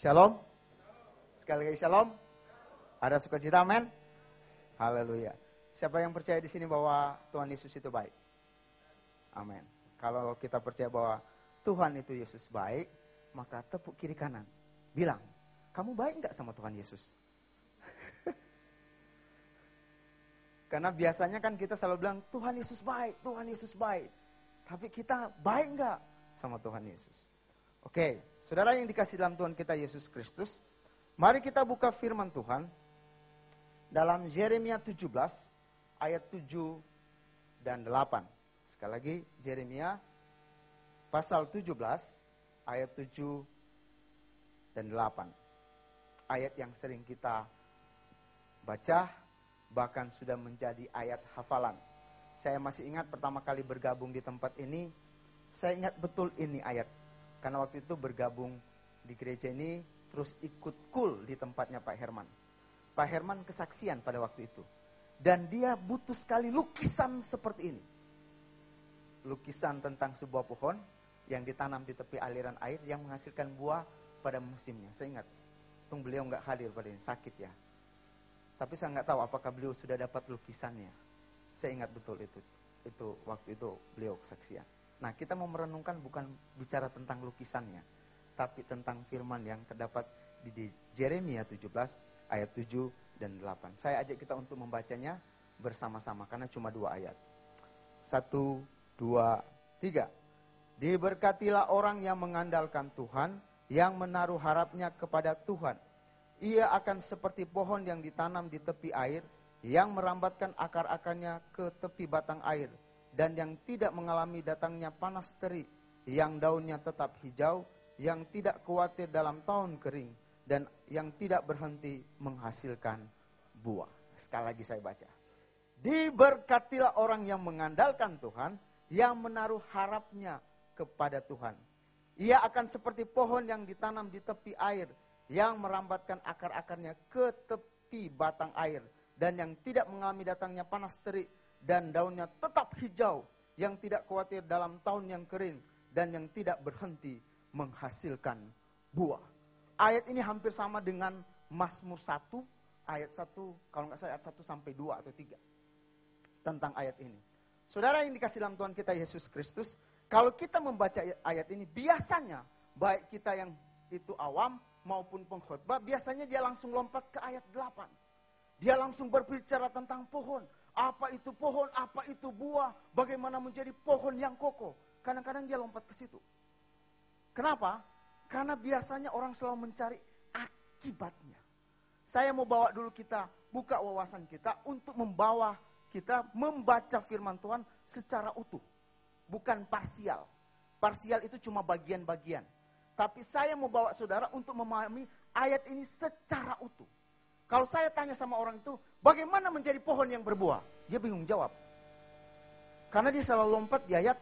Shalom. Sekali lagi shalom. Ada sukacita, amin. Haleluya. Siapa yang percaya di sini bahwa Tuhan Yesus itu baik? Amin. Kalau kita percaya bahwa Tuhan itu Yesus baik, maka tepuk kiri kanan. Bilang, kamu baik enggak sama Tuhan Yesus? Karena biasanya kan kita selalu bilang, Tuhan Yesus baik, Tuhan Yesus baik. Tapi kita baik enggak sama Tuhan Yesus? Oke, saudara yang dikasih dalam Tuhan kita Yesus Kristus, mari kita buka firman Tuhan dalam Yeremia 17 ayat 7 dan 8. Sekali lagi Yeremia pasal 17 ayat 7 dan 8. Ayat yang sering kita baca, bahkan sudah menjadi ayat hafalan. Saya masih ingat pertama kali bergabung di tempat ini, saya ingat betul ini ayat. Karena waktu itu bergabung di gereja ini, terus ikut kul di tempatnya Pak Herman. Pak Herman kesaksian pada waktu itu. Dan dia butuh sekali lukisan seperti ini. Lukisan tentang sebuah pohon yang ditanam di tepi aliran air yang menghasilkan buah pada musimnya. Saya ingat, untung beliau nggak hadir pada ini, sakit ya. Tapi saya nggak tahu apakah beliau sudah dapat lukisannya. Saya ingat betul itu waktu itu beliau kesaksian. Nah, kita mau merenungkan bukan bicara tentang lukisannya, tapi tentang firman yang terdapat di Yeremia 17 ayat 7 dan 8. Saya ajak kita untuk membacanya bersama-sama karena cuma 2 ayat. 1, 2, 3. Diberkatilah orang yang mengandalkan Tuhan, yang menaruh harapnya kepada Tuhan. Ia akan seperti pohon yang ditanam di tepi air, yang merambatkan akar-akarnya ke tepi batang air, dan yang tidak mengalami datangnya panas terik, yang daunnya tetap hijau, yang tidak khawatir dalam tahun kering, dan yang tidak berhenti menghasilkan buah. Sekali lagi saya baca. Diberkatilah orang yang mengandalkan Tuhan, yang menaruh harapnya kepada Tuhan. Ia akan seperti pohon yang ditanam di tepi air, yang merambatkan akar-akarnya ke tepi batang air, dan yang tidak mengalami datangnya panas terik, dan daunnya tetap hijau, yang tidak khawatir dalam tahun yang kering, dan yang tidak berhenti menghasilkan buah. Ayat ini hampir sama dengan Mazmur 1, ayat 1, kalau nggak salah ayat 1 sampai 2 atau 3. Tentang ayat ini. Saudara yang dikasih dalam Tuhan kita Yesus Kristus, kalau kita membaca ayat ini, biasanya, baik kita yang itu awam maupun pengkhotbah, biasanya dia langsung lompat ke ayat 8. Dia langsung berbicara tentang pohon. Apa itu pohon, apa itu buah, bagaimana menjadi pohon yang kokoh. Kadang-kadang dia lompat ke situ. Kenapa? Karena biasanya orang selalu mencari akibatnya. Saya mau bawa dulu kita, buka wawasan kita untuk membawa kita membaca firman Tuhan secara utuh. Bukan parsial. Parsial itu cuma bagian-bagian. Tapi saya mau bawa saudara untuk memahami ayat ini secara utuh. Kalau saya tanya sama orang itu, bagaimana menjadi pohon yang berbuah? Dia bingung jawab. Karena dia selalu lompat di ayat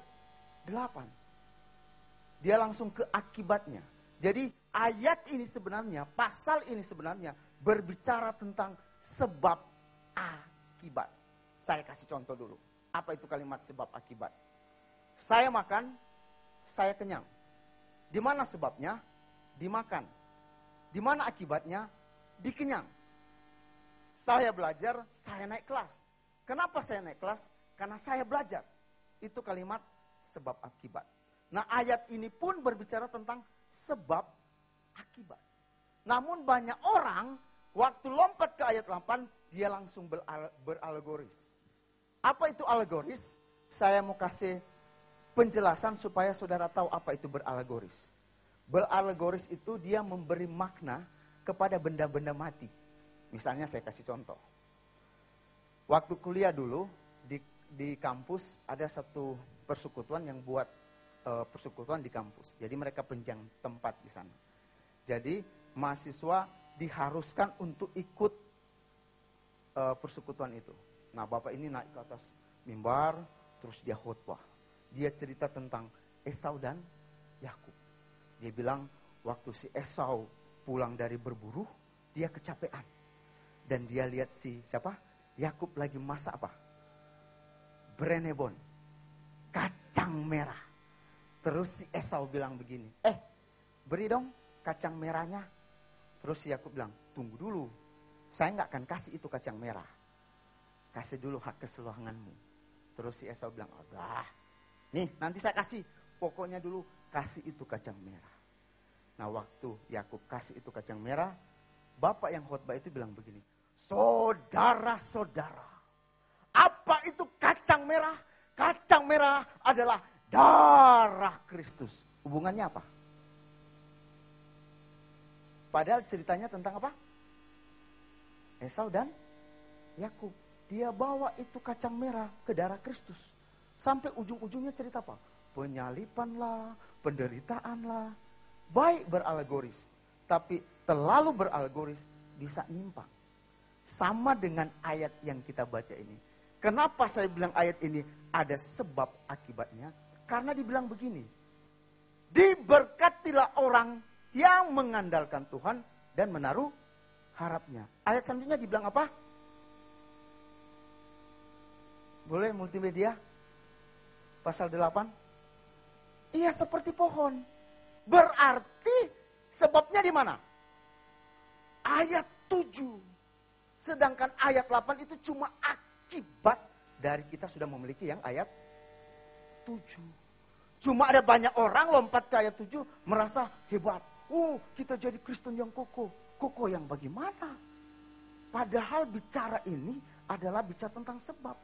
8. Dia langsung ke akibatnya. Jadi ayat ini sebenarnya, pasal ini sebenarnya berbicara tentang sebab akibat. Saya kasih contoh dulu. Apa itu kalimat sebab akibat? Saya makan, saya kenyang. Di mana sebabnya? Dimakan. Di mana akibatnya? Dikenyang. Saya belajar, saya naik kelas. Kenapa saya naik kelas? Karena saya belajar. Itu kalimat sebab akibat. Nah, ayat ini pun berbicara tentang sebab akibat. Namun banyak orang waktu lompat ke ayat 8, dia langsung beralegoris. Apa itu alegoris? Saya mau kasih penjelasan supaya saudara tahu apa itu beralegoris. Beralegoris itu dia memberi makna kepada benda-benda mati. Misalnya saya kasih contoh. Waktu kuliah dulu di kampus ada satu persekutuan yang buat persekutuan di kampus. Jadi mereka penjang tempat di sana. Jadi mahasiswa diharuskan untuk ikut persekutuan itu. Nah, Bapak ini naik ke atas mimbar, terus dia khotbah. Dia cerita tentang Esau dan Yakub. Dia bilang waktu si Esau pulang dari berburu, dia kecapean. Dan dia lihat si siapa? Yakub lagi masak apa? Brenebon. Kacang merah. Terus si Esau bilang begini, beri dong kacang merahnya. Terus Yakub bilang, tunggu dulu. Saya nggak akan kasih itu kacang merah. Kasih dulu hak keseluruhanmu. Terus si Esau bilang, udah. Nih nanti saya kasih. Pokoknya dulu kasih itu kacang merah. Nah waktu Yakub kasih itu kacang merah. Bapak yang khotbah itu bilang begini. Saudara-saudara. Apa itu kacang merah? Kacang merah adalah darah Kristus. Hubungannya apa? Padahal ceritanya tentang apa? Esau dan Yakub. Dia bawa itu kacang merah ke darah Kristus. Sampai ujung-ujungnya cerita apa? Penyalipan lah, penderitaan lah. Baik beralegoris. Tapi terlalu beralegoris bisa nyimpang. Sama dengan ayat yang kita baca ini. Kenapa saya bilang ayat ini ada sebab akibatnya? Karena dibilang begini. Diberkatilah orang yang mengandalkan Tuhan dan menaruh harapnya. Ayat selanjutnya dibilang apa? Boleh multimedia? Pasal 8. Ia seperti pohon. Berarti sebabnya di mana? Ayat 7. Sedangkan ayat 8 itu cuma akibat dari kita sudah memiliki yang ayat 7. Cuma ada banyak orang lompat ke ayat 7 merasa hebat. Oh, kita jadi Kristen yang kokoh. Kokoh yang bagaimana? Padahal bicara ini adalah bicara tentang sebab.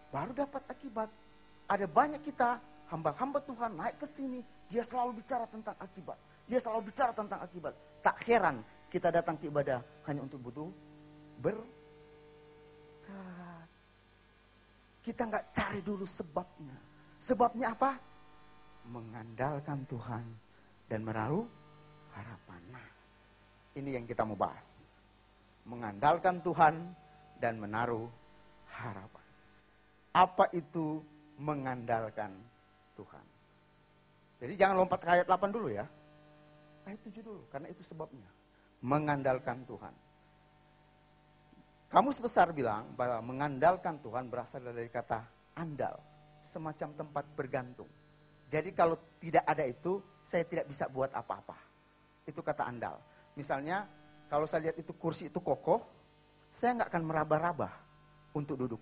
Baru dapat akibat. Ada banyak kita, hamba-hamba Tuhan naik ke sini. Dia selalu bicara tentang akibat. Dia selalu bicara tentang akibat. Tak heran kita datang ke ibadah hanya untuk butuh berkat. Kita nggak cari dulu sebabnya. Sebabnya apa? Mengandalkan Tuhan dan menaruh harapan. Nah, ini yang kita mau bahas. Mengandalkan Tuhan dan menaruh harapan. Apa itu mengandalkan Tuhan? Jadi jangan lompat ke ayat 8 dulu ya. Ayat 7 dulu, karena itu sebabnya. Mengandalkan Tuhan. Kamus Besar bilang bahwa mengandalkan Tuhan berasal dari kata andal. Semacam tempat bergantung. Jadi kalau tidak ada itu, saya tidak bisa buat apa-apa. Itu kata andal. Misalnya, kalau saya lihat itu kursi itu kokoh, saya nggak akan meraba-raba untuk duduk.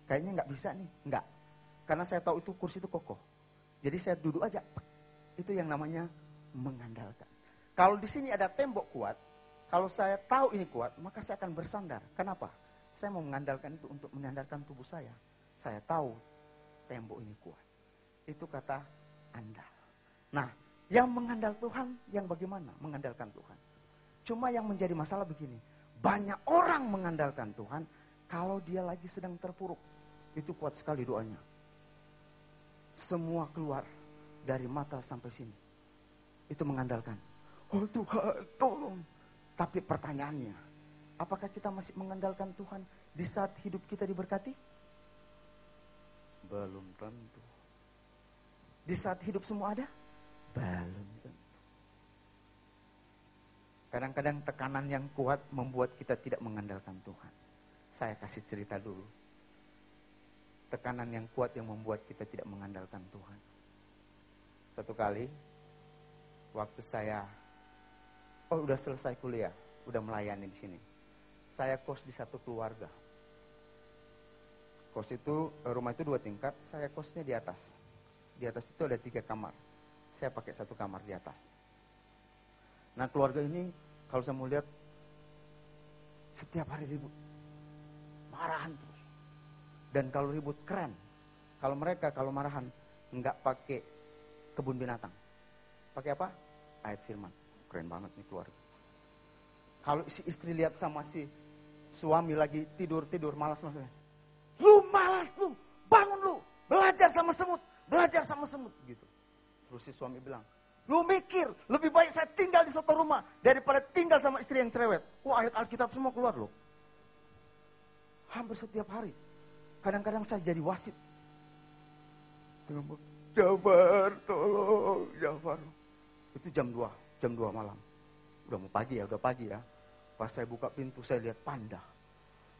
Kayaknya nggak bisa nih. Nggak. Karena saya tahu itu kursi itu kokoh. Jadi saya duduk aja. Itu yang namanya mengandalkan. Kalau di sini ada tembok kuat, kalau saya tahu ini kuat, maka saya akan bersandar. Kenapa? Saya mau mengandalkan itu untuk mengandalkan tubuh saya. Saya tahu tembok ini kuat. Itu kata andal. Nah, yang mengandal Tuhan, yang bagaimana mengandalkan Tuhan? Cuma yang menjadi masalah begini. Banyak orang mengandalkan Tuhan, kalau dia lagi sedang terpuruk. Itu kuat sekali doanya. Semua keluar dari mata sampai sini. Itu mengandalkan. Oh Tuhan, tolong. Tapi pertanyaannya, apakah kita masih mengandalkan Tuhan di saat hidup kita diberkati? Belum tentu. Di saat hidup semua ada? Belum tentu. Kadang-kadang tekanan yang kuat membuat kita tidak mengandalkan Tuhan. Saya kasih cerita dulu. Tekanan yang kuat yang membuat kita tidak mengandalkan Tuhan. Satu kali, waktu saya, udah selesai kuliah, udah melayani di sini. Saya kos di satu keluarga. Kos itu, rumah itu 2 tingkat, saya kosnya di atas. Di atas itu ada 3 kamar. Saya pakai 1 kamar di atas. Nah keluarga ini, kalau saya mau lihat, setiap hari ribut. Marahan terus. Dan kalau ribut keren. Kalau mereka kalau marahan nggak pakai kebun binatang. Pakai apa? Ayat firman. Keren banget nih keluarga. Kalau si istri lihat sama si suami lagi tidur malas maksudnya. Lu malas lu, bangun lu, belajar sama semut gitu. Terus si suami bilang, lu mikir lebih baik saya tinggal di suatu rumah daripada tinggal sama istri yang cerewet. Wah ayat Alkitab semua keluar loh. Hampir setiap hari. Kadang-kadang saya jadi wasit. Jafar, tolong, Jafar. Itu jam 2 malam. Udah pagi ya. Pas saya buka pintu, saya lihat panda.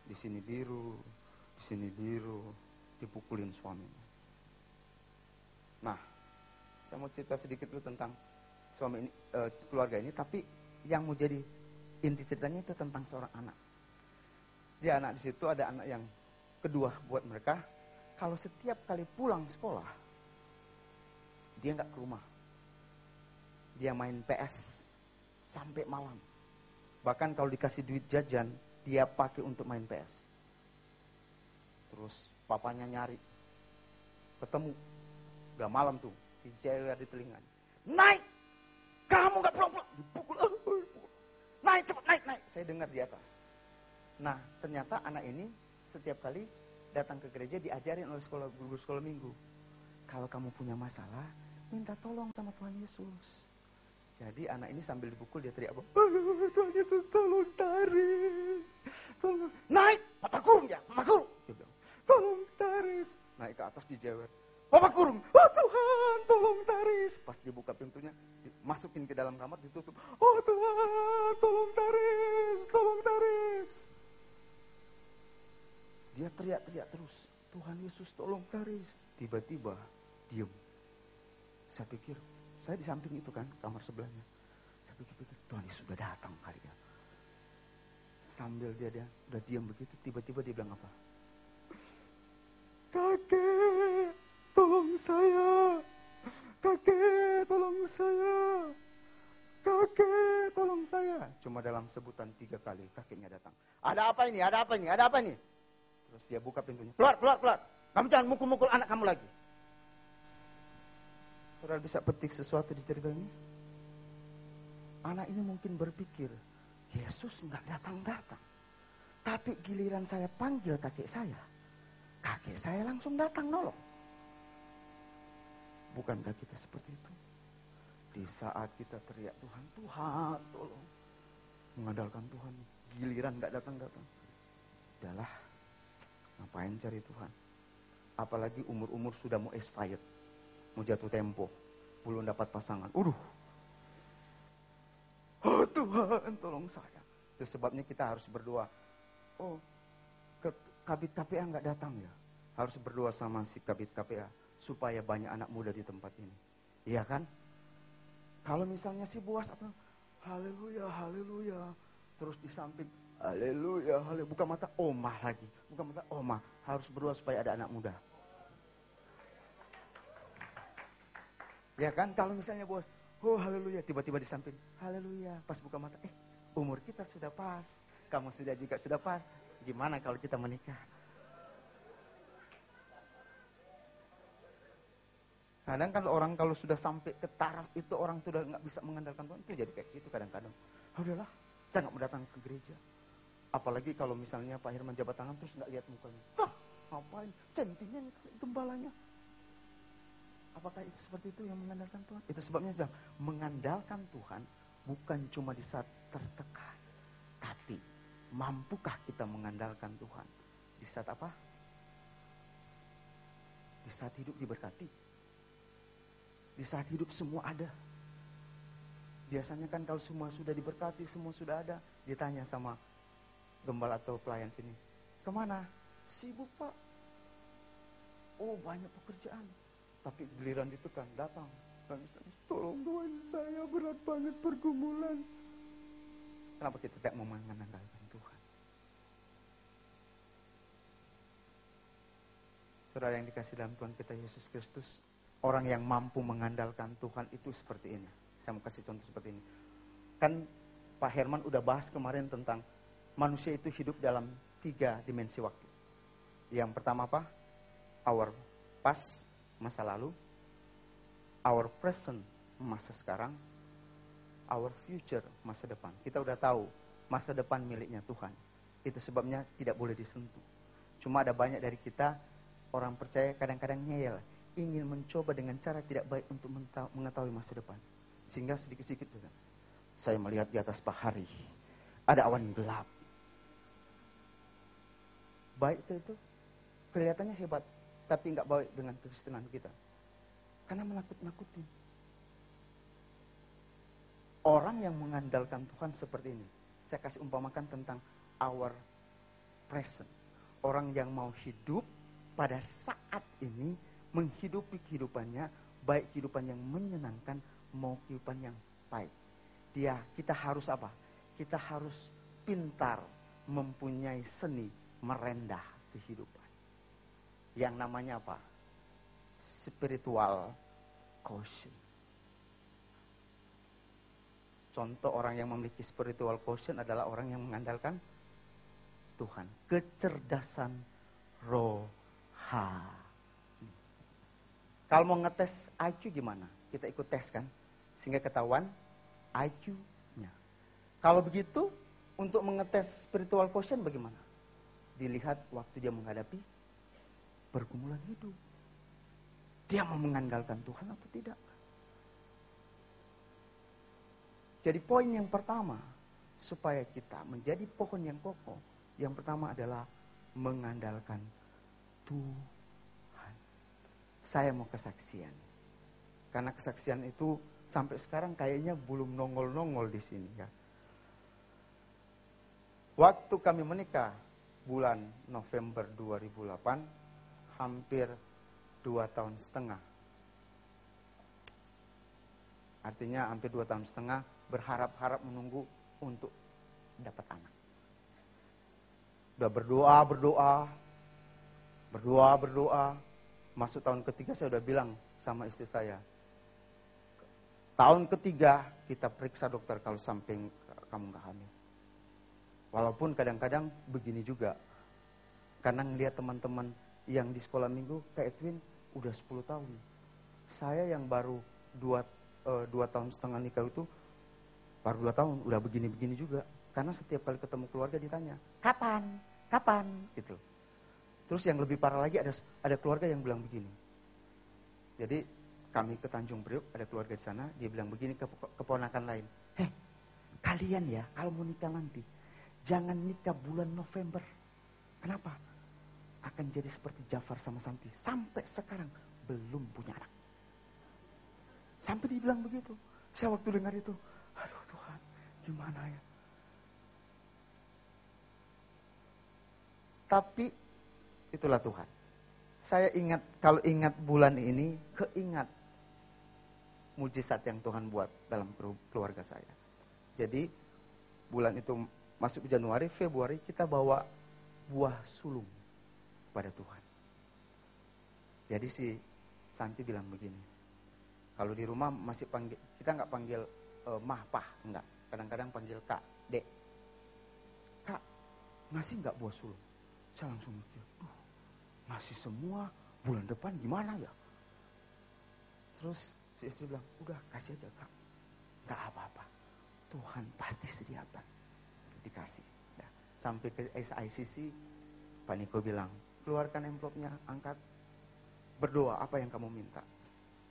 Di sini biru, dipukulin suaminya. Nah, saya mau cerita sedikit dulu tentang suami ini, keluarga ini, tapi yang mau jadi inti ceritanya itu tentang seorang anak. Dia anak di situ ada anak yang kedua buat mereka. Kalau setiap kali pulang sekolah, dia nggak ke rumah. Dia main PS sampai malam. Bahkan kalau dikasih duit jajan, dia pakai untuk main PS. Terus papanya nyari, ketemu, udah malam tuh, dijewer di telinganya. Naik, kamu nggak pulang-pulang, dipukul. Naik cepat, naik. Saya dengar di atas. Nah, ternyata anak ini setiap kali datang ke gereja diajarin oleh guru sekolah minggu. Kalau kamu punya masalah, minta tolong sama Tuhan Yesus. Jadi anak ini sambil dipukul dia teriak, Tuhan Yesus tolong Taris. Tolong. Naik, Papa kurung ya, Papa kurung. Dia bilang, tolong Taris. Naik ke atas dijewer. Papa kurung, oh Tuhan tolong Taris. Pas dibuka pintunya, masukin ke dalam kamar ditutup. Oh Tuhan tolong Taris, tolong Taris. Dia teriak-teriak terus, Tuhan Yesus tolong Taris. Tiba-tiba diem. Saya pikir, saya di samping itu kan, kamar sebelahnya. Saya pikir Tuhan Yesus sudah datang kali ya. Sambil dia udah diam begitu, tiba-tiba dia bilang apa? Kakek, tolong saya. Kakek, tolong saya. Kakek, tolong saya. Cuma dalam sebutan 3 kali, kakeknya datang. Ada apa ini? Ada apa ini? Ada apa ini? Terus dia buka pintunya. Keluar. Kamu jangan mukul-mukul anak kamu lagi. Saudara bisa petik sesuatu di cerita ini? Anak ini mungkin berpikir, Yesus nggak datang-datang. Tapi giliran saya panggil kakek saya langsung datang nolong. Bukankah kita seperti itu? Di saat kita teriak Tuhan tolong. Mengandalkan Tuhan, giliran nggak datang-datang. Udahlah, ngapain cari Tuhan? Apalagi umur-umur sudah mau expired. Mau jatuh tempo, belum dapat pasangan. Oh Tuhan tolong saya. Itu sebabnya kita harus berdoa. Oh, kabit KPA nggak datang ya. Harus berdoa sama si kabit KPA supaya banyak anak muda di tempat ini. Iya kan? Kalau misalnya si Boas apa? Haleluya. Terus di samping haleluya. Buka mata omah lagi. Buka mata omah. Harus berdoa supaya ada anak muda. Ya kan, kalau misalnya bos, oh haleluya, tiba-tiba di samping, haleluya, pas buka mata, umur kita sudah pas, kamu sudah pas, gimana kalau kita menikah? Kadang kan orang kalau sudah sampai ke taraf itu orang sudah nggak bisa mengandalkan Tuhan, itu jadi kayak gitu kadang-kadang. Udahlah, saya nggak mau datang ke gereja. Apalagi kalau misalnya Pak Herman jabat tangan terus nggak lihat mukanya. Ngapain? Sentimen gembalanya. Apakah itu seperti itu yang mengandalkan Tuhan? Itu sebabnya bilang, mengandalkan Tuhan bukan cuma di saat tertekan. Tapi, mampukah kita mengandalkan Tuhan? Di saat apa? Di saat hidup diberkati. Di saat hidup semua ada. Biasanya kan kalau semua sudah diberkati, semua sudah ada, ditanya sama gembala atau pelayan sini. Kemana? Sibuk Pak. Oh banyak pekerjaan. Tapi giliran ditekan, datang. Tolong Tuhan, saya berat banget pergumulan. Kenapa kita tidak mau mengandalkan Tuhan? Saudara yang dikasih dalam Tuhan kita Yesus Kristus, orang yang mampu mengandalkan Tuhan itu seperti ini. Saya mau kasih contoh seperti ini. Kan Pak Herman udah bahas kemarin tentang manusia itu hidup dalam 3 dimensi waktu. Yang pertama apa? Our past, masa lalu, our present, masa sekarang, our future, masa depan. Kita udah tahu masa depan miliknya Tuhan. Itu sebabnya tidak boleh disentuh. Cuma ada banyak dari kita, orang percaya kadang-kadang ngeyel, ingin mencoba dengan cara tidak baik untuk mengetahui masa depan. Sehingga sedikit-sedikit juga. Saya melihat di atas pahari, ada awan gelap. Baik itu, kelihatannya hebat. Tapi nggak baik dengan kekristenan kita. Karena menakut-nakuti. Orang yang mengandalkan Tuhan seperti ini. Saya kasih umpamakan tentang our present. Orang yang mau hidup pada saat ini, menghidupi kehidupannya, baik kehidupan yang menyenangkan, mau kehidupan yang baik. kita harus apa? Kita harus pintar mempunyai seni merendah kehidupan. Yang namanya apa? Spiritual quotient. Contoh orang yang memiliki spiritual quotient adalah orang yang mengandalkan Tuhan. Kecerdasan rohani. Kalau mau ngetes IQ gimana? Kita ikut tes kan? Sehingga ketahuan IQ-nya. Kalau begitu, untuk mengetes spiritual quotient bagaimana? Dilihat waktu dia menghadapi pergumulan hidup. Dia mau mengandalkan Tuhan atau tidak? Jadi poin yang pertama, supaya kita menjadi pohon yang kokoh, yang pertama adalah mengandalkan Tuhan. Saya mau kesaksian. Karena kesaksian itu sampai sekarang kayaknya belum nongol-nongol di sini ya. Waktu kami menikah bulan November 2008, hampir 2 tahun setengah. Artinya hampir 2 tahun setengah berharap-harap menunggu untuk dapat anak. Udah berdoa. Masuk tahun ketiga saya udah bilang sama istri saya, tahun ketiga kita periksa dokter kalau sampai kamu gak hamil. Walaupun kadang-kadang begini juga, karena ngelihat teman-teman yang di sekolah minggu, Kak Edwin udah 10 tahun. Saya yang baru 2 tahun setengah nikah itu, baru 2 tahun udah begini-begini juga. Karena setiap kali ketemu keluarga ditanya, kapan? Gitu. Terus yang lebih parah lagi ada keluarga yang bilang begini. Jadi kami ke Tanjung Priok, ada keluarga di sana, dia bilang begini ke keponakan lain. Kalian ya kalau mau nikah nanti, jangan nikah bulan November. Kenapa? Akan jadi seperti Jafar sama Santi. Sampai sekarang belum punya anak. Sampai dibilang begitu. Saya waktu dengar itu, aduh Tuhan, gimana ya? Tapi itulah Tuhan. Saya ingat, kalau ingat bulan ini, keingat mujizat yang Tuhan buat dalam keluarga saya. Jadi bulan itu masuk Januari, Februari kita bawa buah sulung kepada Tuhan. Jadi si Santi bilang begini, kalau di rumah masih panggil, kita nggak panggil mah, pah, enggak. Kadang-kadang panggil kak, dek. Kak, ngasih nggak buah sulung? Saya langsung mikir, ngasih semua, bulan depan gimana ya? Terus si istri bilang, udah kasih aja Kak. Gak apa-apa, Tuhan pasti sediakan. Dikasih. Ya. Sampai ke SICC, Pak Niko bilang, keluarkan amplopnya, angkat. Berdoa, apa yang kamu minta?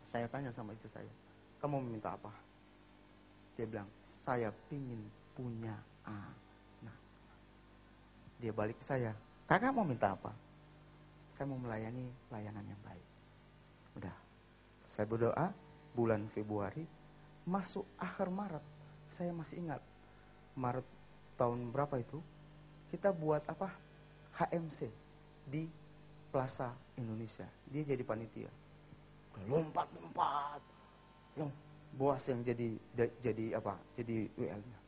Saya tanya sama istri saya, kamu meminta apa? Dia bilang, saya pingin punya anak. Dia balik ke saya, kakak mau minta apa? Saya mau melayani pelayanan yang baik. Udah, saya berdoa, bulan Februari, masuk akhir Maret, saya masih ingat, Maret tahun berapa itu, kita buat apa? HMC di Plaza Indonesia. Dia jadi panitia. Lompat-lompat. Bos yang jadi apa? Jadi WL-nya.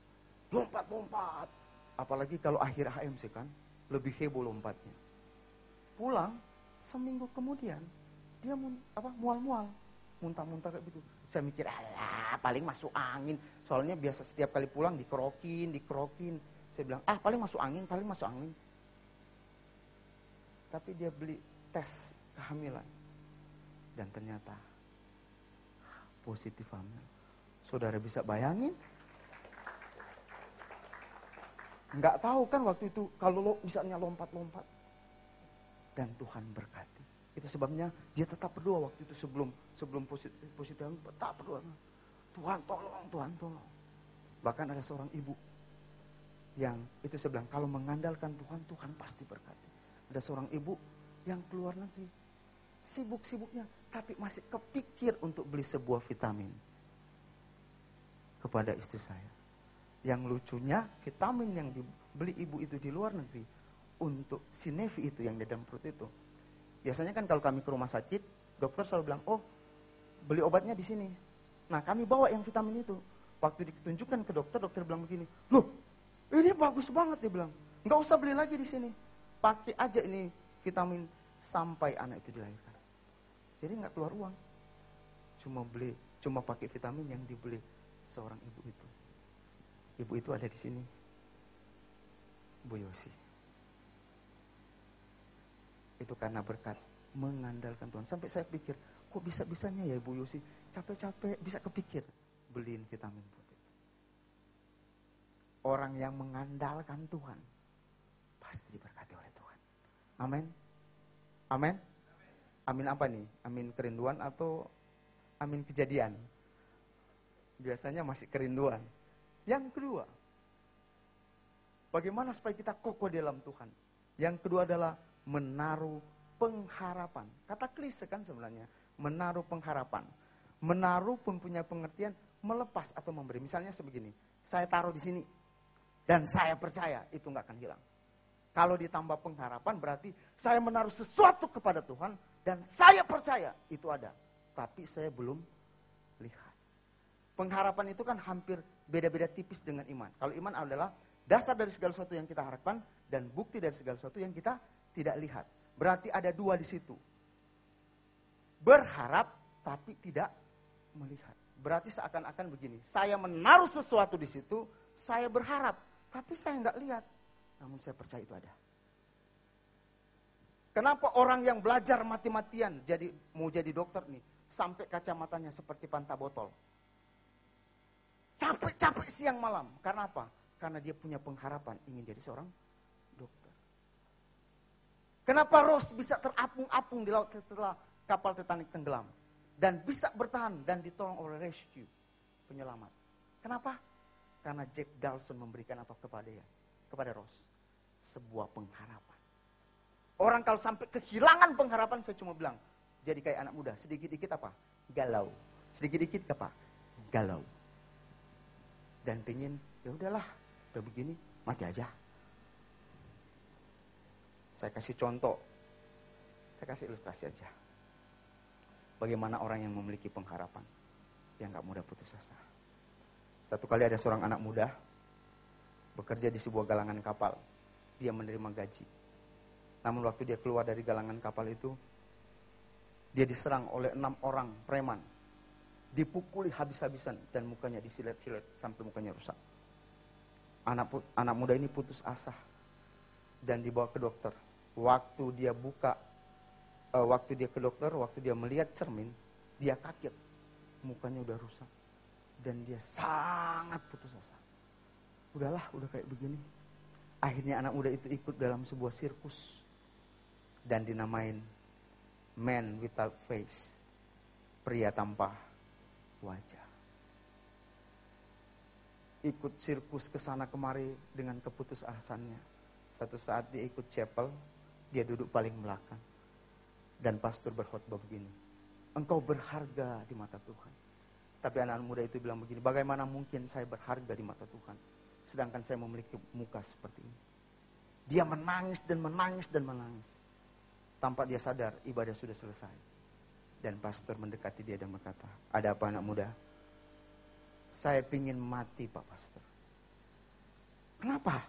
Lompat-lompat. Apalagi kalau akhir HMC kan, lebih heboh lompatnya. Pulang, seminggu kemudian, dia mual-mual. Muntah-muntah kayak gitu. Saya mikir, alah paling masuk angin. Soalnya biasa setiap kali pulang dikerokin. Saya bilang, paling masuk angin. Tapi dia beli tes kehamilan. Dan ternyata positif hamil. Saudara bisa bayangin? Nggak tahu kan waktu itu kalau misalnya lompat-lompat. Dan Tuhan berkati. Itu sebabnya dia tetap berdoa waktu itu sebelum positif tetap berdoa. Tuhan tolong. Bahkan ada seorang ibu yang itu saya bilang kalau mengandalkan Tuhan, Tuhan pasti berkati. Ada seorang ibu yang keluar negeri, sibuk-sibuknya, tapi masih kepikir untuk beli sebuah vitamin kepada istri saya. Yang lucunya vitamin yang dibeli ibu itu di luar negeri untuk si Nevi itu yang di dalam perut itu. Biasanya kan kalau kami ke rumah sakit, dokter selalu bilang, beli obatnya di sini. Nah kami bawa yang vitamin itu. Waktu ditunjukkan ke dokter, dokter bilang begini, loh ini bagus banget, dia bilang. Nggak usah beli lagi di sini. Pakai aja ini vitamin sampai anak itu dilahirkan. Jadi nggak keluar uang. Cuma pakai vitamin yang dibeli seorang ibu itu. Ibu itu ada di sini. Bu Yosi. Itu karena berkat mengandalkan Tuhan. Sampai saya pikir, kok bisa-bisanya ya Ibu Yosi capek-capek bisa kepikir beliin vitamin buat itu. Orang yang mengandalkan Tuhan pasti diberkati oleh Tuhan. Amin. Amin. Amin apa nih? Amin kerinduan atau amin kejadian? Biasanya masih kerinduan. Yang kedua, bagaimana supaya kita kokoh di dalam Tuhan? Yang kedua adalah menaruh pengharapan. Kata klise kan sebenarnya, menaruh pengharapan. Menaruh pun punya pengertian melepas atau memberi. Misalnya sebegini, saya taruh di sini dan saya percaya itu nggak akan hilang. Kalau ditambah pengharapan berarti saya menaruh sesuatu kepada Tuhan dan saya percaya itu ada. Tapi saya belum lihat. Pengharapan itu kan hampir beda-beda tipis dengan iman. Kalau iman adalah dasar dari segala sesuatu yang kita harapkan dan bukti dari segala sesuatu yang kita tidak lihat. Berarti ada dua di situ. Berharap tapi tidak melihat. Berarti seakan-akan begini, saya menaruh sesuatu di situ, saya berharap, tapi saya nggak lihat. Namun saya percaya itu ada. Kenapa orang yang belajar mati-matian mau jadi dokter nih, sampai kacamatanya seperti panta botol. Capek-capek siang malam. Karena apa? Karena dia punya pengharapan ingin jadi seorang dokter. Kenapa Rose bisa terapung-apung di laut setelah kapal Titanic tenggelam? Dan bisa bertahan dan ditolong oleh rescue, penyelamat. Kenapa? Karena Jack Dawson memberikan apa kepada Rose? Sebuah pengharapan. Orang kalau sampai kehilangan pengharapan, saya cuma bilang, jadi kayak anak muda, sedikit-dikit apa? Galau. Sedikit-dikit apa? Galau. Dan pengen, ya udahlah, udah begini, mati aja. Saya kasih contoh, saya kasih ilustrasi aja. Bagaimana orang yang memiliki pengharapan, yang gak mudah putus asa. Satu kali ada seorang anak muda, bekerja di sebuah galangan kapal. Dia menerima gaji. Namun waktu dia keluar dari galangan kapal itu, dia diserang oleh 6 orang preman. Dipukuli habis-habisan dan mukanya disilet-silet sampai mukanya rusak. Anak muda ini putus asa dan dibawa ke dokter. Waktu dia ke dokter, waktu dia melihat cermin, dia kaget. Mukanya udah rusak. Dan dia sangat putus asa. Udahlah, udah kayak begini. Akhirnya anak muda itu ikut dalam sebuah sirkus. Dan dinamain Man Without Face. Pria tanpa wajah. Ikut sirkus kesana kemari dengan keputusasaannya. Satu saat dia ikut chapel, dia duduk paling belakang. Dan pastor berkhotbah begini, engkau berharga di mata Tuhan. Tapi anak muda itu bilang begini, bagaimana mungkin saya berharga di mata Tuhan, sedangkan saya memiliki muka seperti ini. Dia menangis dan menangis dan menangis. Tanpa dia sadar, ibadah sudah selesai. Dan pastor mendekati dia dan berkata, ada apa anak muda? Saya ingin mati Pak Pastor. Kenapa?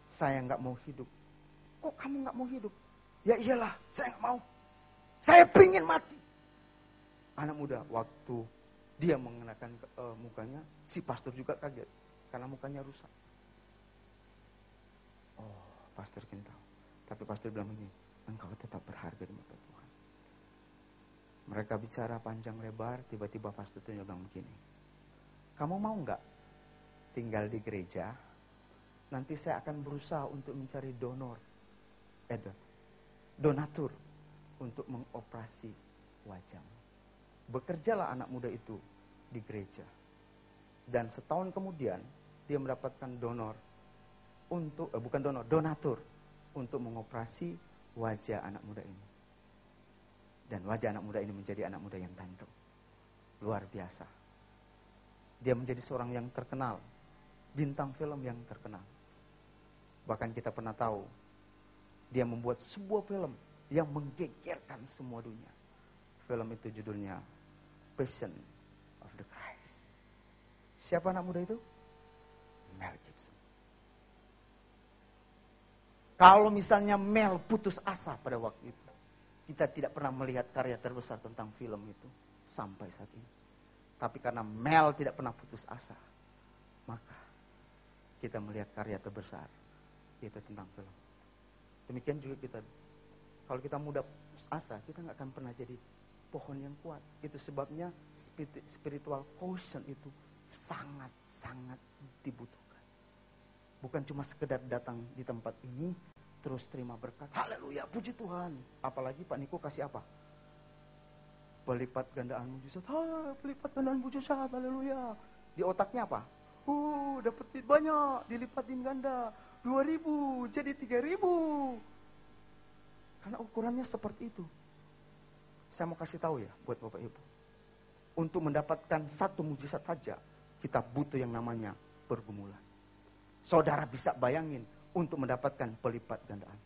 Saya nggak mau hidup. Kok kamu nggak mau hidup? Ya iyalah, saya nggak mau. Saya pingin mati. Anak muda, waktu dia mengenakan mukanya, si pastor juga kaget. Karena mukanya rusak. Oh, pastor kintal. Tapi pastor bilang begini, engkau tetap berharga di mata Tuhan. Mereka bicara panjang lebar, tiba-tiba pastor itu bilang begini. Kamu mau nggak tinggal di gereja? Nanti saya akan berusaha untuk mencari donatur untuk mengoperasi wajahmu. Bekerjalah anak muda itu di gereja. Dan setahun kemudian dia mendapatkan donatur untuk mengoperasi wajah anak muda ini. Dan wajah anak muda ini menjadi anak muda yang ganteng. Luar biasa. Dia menjadi seorang yang terkenal, bintang film yang terkenal. Bahkan kita pernah tahu, dia membuat sebuah film yang menggegerkan semua dunia. Film itu judulnya Passion of the Christ. Siapa anak muda itu? Mel Gibson. Kalau misalnya Mel putus asa pada waktu itu, kita tidak pernah melihat karya terbesar tentang film itu sampai saat ini. Tapi karena Mel tidak pernah putus asa, maka kita melihat karya terbesar, yaitu tentang film. Demikian juga kita, kalau kita mudah putus asa, kita nggak akan pernah jadi pohon yang kuat. Itu sebabnya spiritual quotient itu sangat-sangat dibutuhkan. Bukan cuma sekedar datang di tempat ini, terus terima berkat. Haleluya, puji Tuhan. Apalagi Pak Niko kasih apa? Pelipat gandaan mujizat. Pelipat gandaan mujizat, haleluya. Di otaknya apa? Dapat duit banyak, dilipatin ganda. 2.000 jadi 3.000. Karena ukurannya seperti itu. Saya mau kasih tahu ya buat Bapak Ibu. Untuk mendapatkan satu mujizat saja, kita butuh yang namanya pergumulan. Saudara bisa bayangin untuk mendapatkan pelipat gandaan.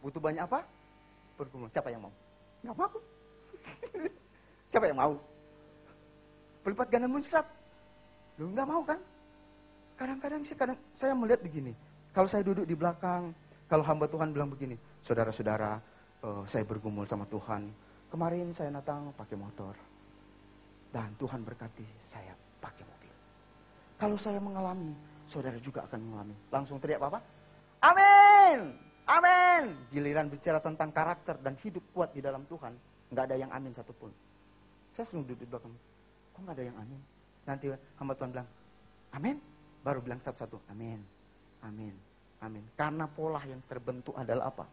Butuh banyak apa? Pergumulan. Siapa yang mau? Nggak mau. Siapa yang mau? Pelipat gandaan mujizat. Lu nggak mau kan? Kadang-kadang saya melihat begini. Kalau saya duduk di belakang, kalau hamba Tuhan bilang begini, saudara-saudara, saya bergumul sama Tuhan. Kemarin saya datang pakai motor. Dan Tuhan berkati saya pakai mobil. Kalau saya mengalami, saudara juga akan mengalami. Langsung teriak apa? Amin! Amin! Giliran bicara tentang karakter dan hidup kuat di dalam Tuhan, nggak ada yang amin satupun. Saya sering duduk di belakang. Kok nggak ada yang amin? Nanti hamba Tuhan bilang, amin. Baru bilang satu-satu, amin. Amin. Amin. Karena pola yang terbentuk adalah apa?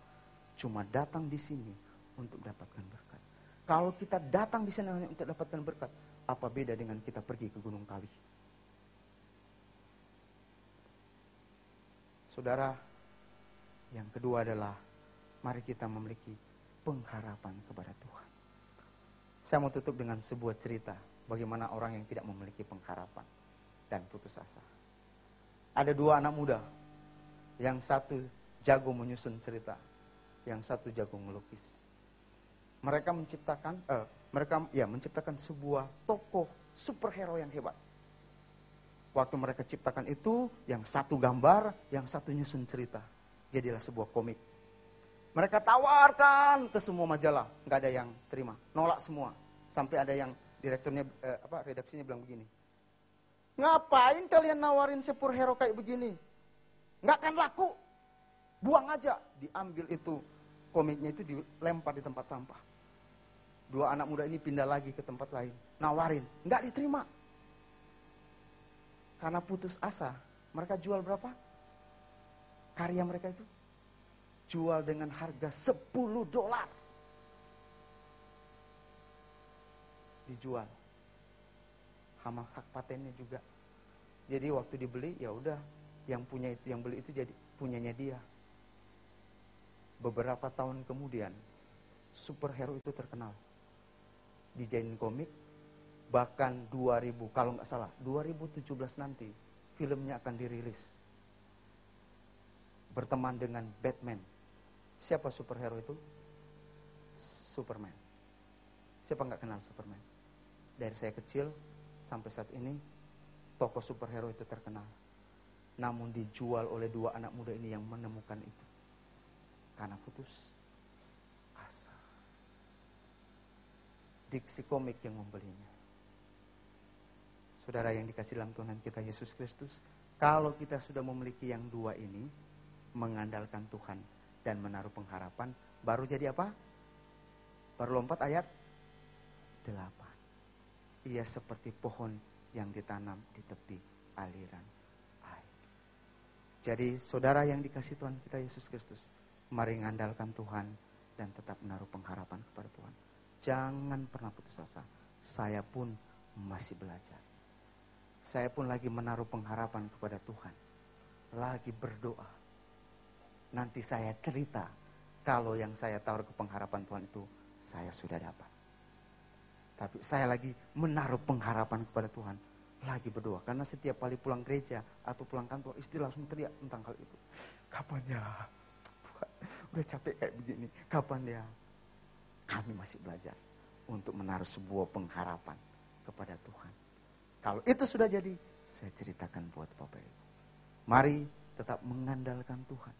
Cuma datang di sini untuk dapatkan berkat. Kalau kita datang di sini hanya untuk dapatkan berkat, apa beda dengan kita pergi ke Gunung Kawi? Saudara, yang kedua adalah mari kita memiliki pengharapan kepada Tuhan. Saya mau tutup dengan sebuah cerita bagaimana orang yang tidak memiliki pengharapan dan putus asa. Ada dua anak muda, yang satu jago menyusun cerita, yang satu jago melukis. Mereka menciptakan sebuah tokoh superhero yang hebat. Waktu mereka ciptakan itu, yang satu gambar, yang satu nyusun cerita. Jadilah sebuah komik. Mereka tawarkan ke semua majalah, nggak ada yang terima, nolak semua. Sampai ada yang direkturnya, redaksinya bilang begini, ngapain kalian nawarin superhero kayak begini? Nggak akan laku, buang aja. Diambil itu komiknya itu dilempar di tempat sampah. Dua anak muda ini pindah lagi ke tempat lain, nawarin, nggak diterima. Karena putus asa, mereka jual berapa? Karya mereka itu jual dengan harga $10. Dijual. Sama hak patennya juga. Jadi waktu dibeli, ya udah, yang punya itu, yang beli itu jadi punyanya dia. Beberapa tahun kemudian, superhero itu terkenal. Dijadiin komik, bahkan 2000, kalau nggak salah, 2017 nanti filmnya akan dirilis. Berteman dengan Batman. Siapa superhero itu? Superman. Siapa nggak kenal Superman? Dari saya kecil sampai saat ini, tokoh superhero itu terkenal. Namun dijual oleh dua anak muda ini yang menemukan itu. Karena putus asa. Diksi komik yang membelinya. Saudara yang dikasih dalam Tuhan kita Yesus Kristus, kalau kita sudah memiliki yang dua ini, mengandalkan Tuhan dan menaruh pengharapan, baru jadi apa? Baru lompat ayat 8. Ia seperti pohon yang ditanam di tepi aliran air. Jadi saudara yang dikasih Tuhan kita Yesus Kristus, mari mengandalkan Tuhan dan tetap menaruh pengharapan kepada Tuhan. Jangan pernah putus asa. Saya pun masih belajar. Saya pun lagi menaruh pengharapan kepada Tuhan. Lagi berdoa. Nanti saya cerita kalau yang saya taruh ke pengharapan Tuhan itu saya sudah dapat. Tapi saya lagi menaruh pengharapan kepada Tuhan. Lagi berdoa. Karena setiap kali pulang gereja atau pulang kantor, istri langsung teriak tentang hal itu. Kapan ya? Tuhan, udah capek kayak begini. Kapan ya? Kami masih belajar untuk menaruh sebuah pengharapan kepada Tuhan. Kalau itu sudah jadi, saya ceritakan buat Bapak Ibu. Mari tetap mengandalkan Tuhan.